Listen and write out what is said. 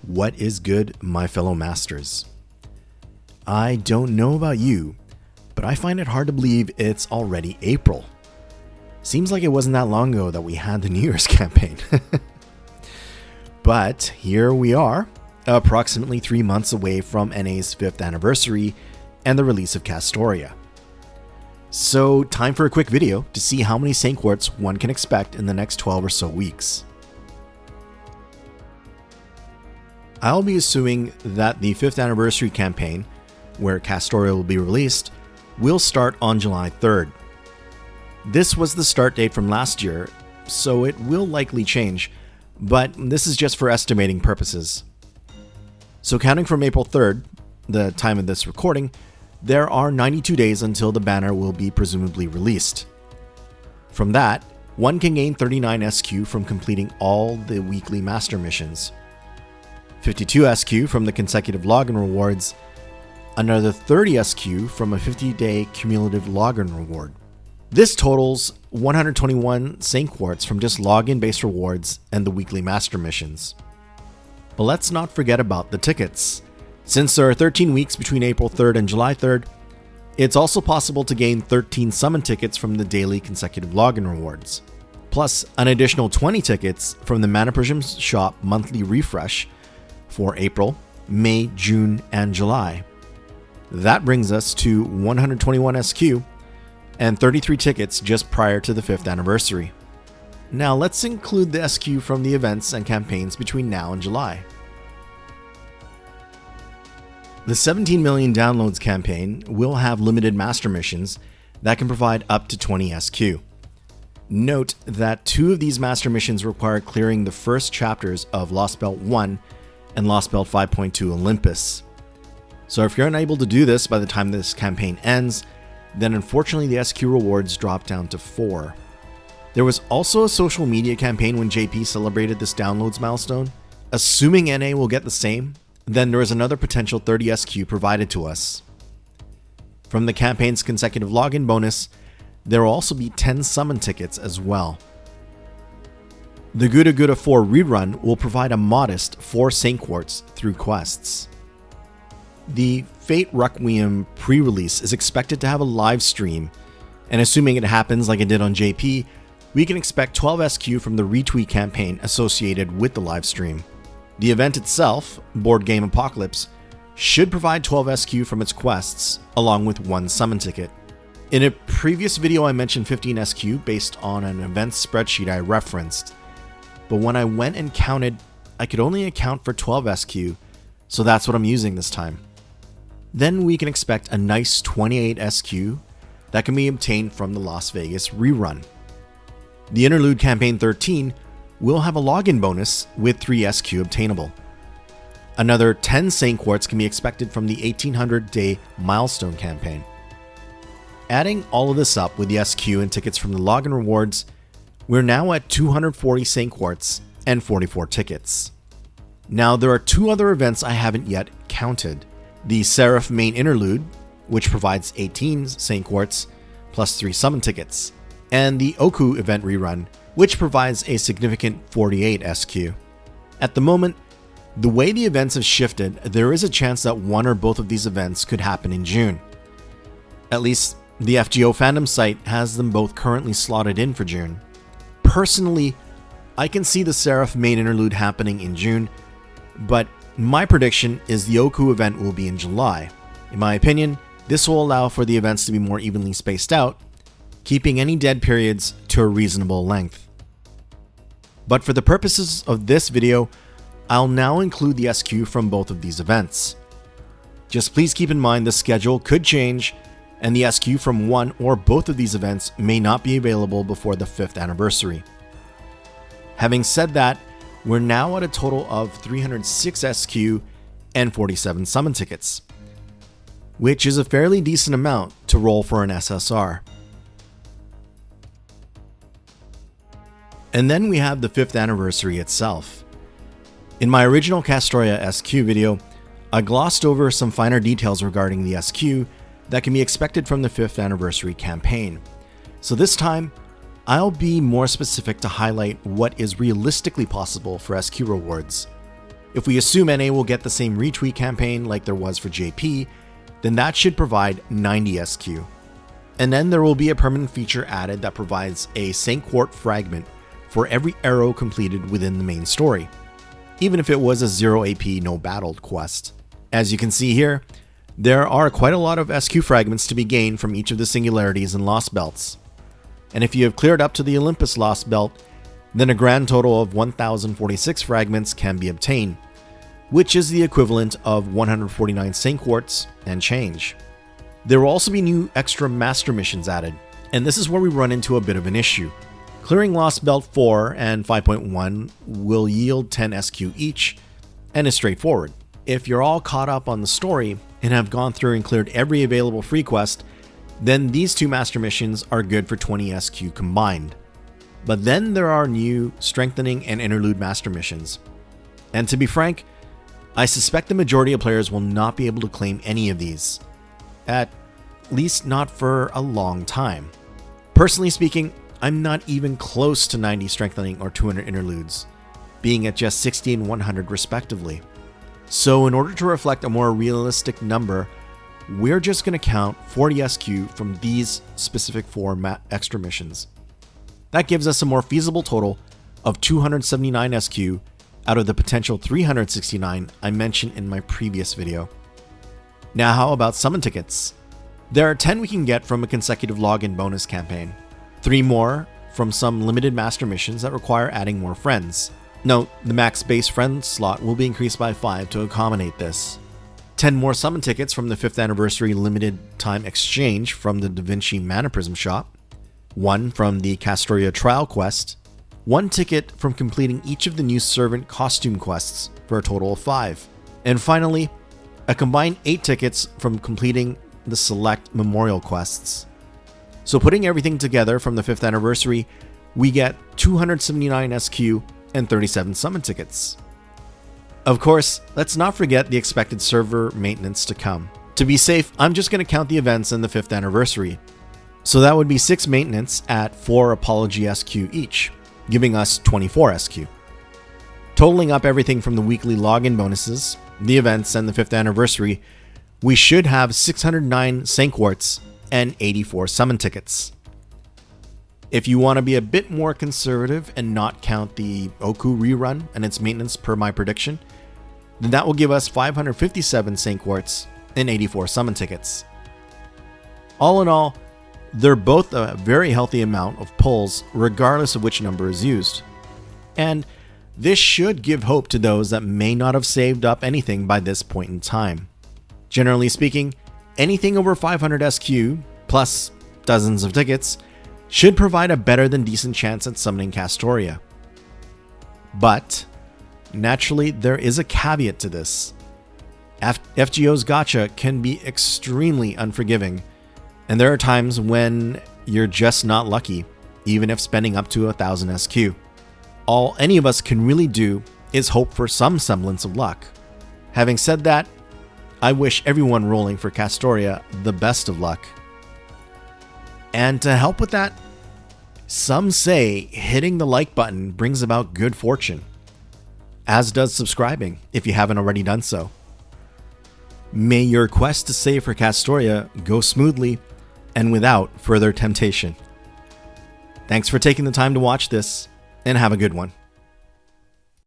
What is good, my fellow masters? I don't know about you, but I find it hard to believe it's already April. Seems like it wasn't that long ago that we had the New Year's campaign. But here we are, approximately 3 months away from NA's 5th anniversary and the release of Castoria. So time for a quick video to see how many Saint Quartz one can expect in the next 12 or so weeks. I'll be assuming that the 5th anniversary campaign, where Castoria will be released, will start on July 3rd. This was the start date from last year, so it will likely change, but this is just for estimating purposes. So counting from April 3rd, the time of this recording, there are 92 days until the banner will be presumably released. From that, one can gain 39 SQ from completing all the weekly master missions, 52 SQ from the consecutive login rewards, another 30 SQ from a 50-day cumulative login reward. This totals 121 Saint Quartz from just login-based rewards and the weekly master missions. But let's not forget about the tickets. Since there are 13 weeks between April 3rd and July 3rd, it's also possible to gain 13 summon tickets from the daily consecutive login rewards, plus an additional 20 tickets from the Apologems shop monthly refresh for April, May, June, and July. That brings us to 121 SQ and 33 tickets just prior to the 5th anniversary. Now let's include the SQ from the events and campaigns between now and July. The 17 million downloads campaign will have limited master missions that can provide up to 20 SQ. Note that 2 of these master missions require clearing the first chapters of Lost Belt 1 and Lost Belt 5.2 Olympus. So if you're unable to do this by the time this campaign ends, then unfortunately the SQ rewards drop down to 4. There was also a social media campaign when JP celebrated this downloads milestone. Assuming NA will get the same, then there is another potential 30 SQ provided to us. From the campaign's consecutive login bonus, there will also be 10 summon tickets as well. The Guda Guda 4 rerun will provide a modest 4 Saint Quartz through quests. The Fate Requiem pre-release is expected to have a live stream, and assuming it happens like it did on JP, we can expect 12 SQ from the retweet campaign associated with the live stream. The event itself, Board Game Apocalypse, should provide 12 SQ from its quests, along with 1 summon ticket. In a previous video I mentioned 15 SQ based on an events spreadsheet I referenced, but when I went and counted, I could only account for 12 SQ, so that's what I'm using this time. Then we can expect a nice 28 SQ that can be obtained from the Las Vegas rerun. The Interlude Campaign 13 will have a login bonus with 3 SQ obtainable. Another 10 Saint Quartz can be expected from the 1800-day milestone campaign. Adding all of this up with the SQ and tickets from the login rewards, we're now at 240 Saint Quartz and 44 tickets. Now there are 2 other events I haven't yet counted. The Seraph main interlude, which provides 18 Saint Quartz plus 3 summon tickets, and the Oku event rerun, which provides a significant 48 SQ. At the moment, the way the events have shifted, there is a chance that one or both of these events could happen in June. At least, the FGO fandom site has them both currently slotted in for June. Personally, I can see the Seraph main interlude happening in June, but my prediction is the Oku event will be in July. In my opinion, this will allow for the events to be more evenly spaced out, keeping any dead periods to a reasonable length. But for the purposes of this video, I'll now include the SQ from both of these events. Just please keep in mind the schedule could change, and the SQ from one or both of these events may not be available before the 5th anniversary. Having said that, we're now at a total of 306 SQ and 47 summon tickets, which is a fairly decent amount to roll for an SSR. And then we have the 5th anniversary itself. In my original Castoria SQ video, I glossed over some finer details regarding the SQ that can be expected from the 5th anniversary campaign. So this time, I'll be more specific to highlight what is realistically possible for SQ rewards. If we assume NA will get the same retweet campaign like there was for JP, then that should provide 90 SQ. And then there will be a permanent feature added that provides a St. Quartz fragment for every arrow completed within the main story, even if it was a 0 AP no battled quest. As you can see here, there are quite a lot of SQ fragments to be gained from each of the singularities and lost belts. And if you have cleared up to the Olympus lost belt, then a grand total of 1046 fragments can be obtained, which is the equivalent of 149 St. Quartz and change. There will also be new extra master missions added, and this is where we run into a bit of an issue. Clearing Lost Belt 4 and 5.1 will yield 10 SQ each, and is straightforward. If you're all caught up on the story and have gone through and cleared every available free quest, then these two master missions are good for 20 SQ combined. But then there are new strengthening and interlude master missions. And to be frank, I suspect the majority of players will not be able to claim any of these. At least not for a long time. Personally speaking, I'm not even close to 90 strengthening or 200 interludes, being at just 60 and 100 respectively. So in order to reflect a more realistic number, we're just going to count 40 SQ from these specific 4 extra missions. That gives us a more feasible total of 279 SQ out of the potential 369 I mentioned in my previous video. Now how about summon tickets? There are 10 we can get from a consecutive login bonus campaign, 3 more from some limited master missions that require adding more friends. Note, the max base friend slot will be increased by 5 to accommodate this. 10 more summon tickets from the 5th anniversary limited time exchange from the Da Vinci Mana Prism shop, 1 from the Castoria trial quest, 1 ticket from completing each of the new servant costume quests for a total of 5, and finally, a combined 8 tickets from completing the select memorial quests. So putting everything together from the 5th anniversary, we get 279 SQ and 37 summon tickets. Of course, let's not forget the expected server maintenance to come. To be safe, I'm just going to count the events in the 5th anniversary. So that would be 6 maintenance at 4 Apology SQ each, giving us 24 SQ. Totaling up everything from the weekly login bonuses, the events, and the 5th anniversary, we should have 609 St. Quartz and 84 summon tickets. If you want to be a bit more conservative and not count the Oku rerun and its maintenance per my prediction, then that will give us 557 St. Quartz and 84 summon tickets. All in all, they're both a very healthy amount of pulls regardless of which number is used. And this should give hope to those that may not have saved up anything by this point in time. Generally speaking, anything over 500 SQ, plus dozens of tickets, should provide a better than decent chance at summoning Castoria. But, naturally, there is a caveat to this. FGO's gacha can be extremely unforgiving, and there are times when you're just not lucky, even if spending up to 1000 SQ. All any of us can really do is hope for some semblance of luck. Having said that, I wish everyone rolling for Castoria the best of luck. And to help with that, some say hitting the like button brings about good fortune, as does subscribing if you haven't already done so. May your quest to save for Castoria go smoothly and without further temptation. Thanks for taking the time to watch this, and have a good one.